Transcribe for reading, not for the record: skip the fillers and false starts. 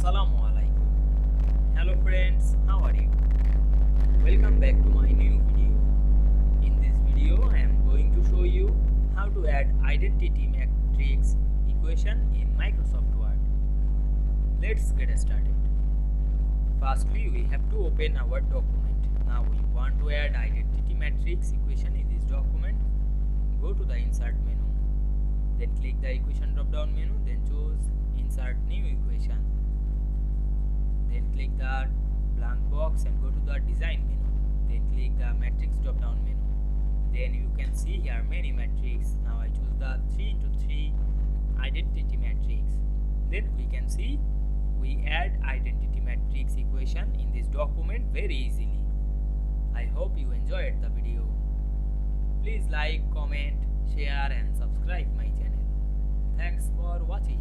Assalamu Walaikum. Hello friends, how are you? Welcome back to my new video. In this video, I am going to show you how to add identity matrix equation in Microsoft Word. Let's get started. Firstly, we have to open our document. Now we want to add identity matrix equation in this document. Go to the insert menu. Then click the equation drop down menu. Then choose insert new equation. Then click the blank box and go to the design menu. Then click the matrix drop down menu. Then you can see here many matrix. Now I choose the 3x3 identity matrix. Then we can see we add identity matrix equation in this document very easily. I hope you enjoyed the video. Please like, comment, share and subscribe my channel. Thanks for watching.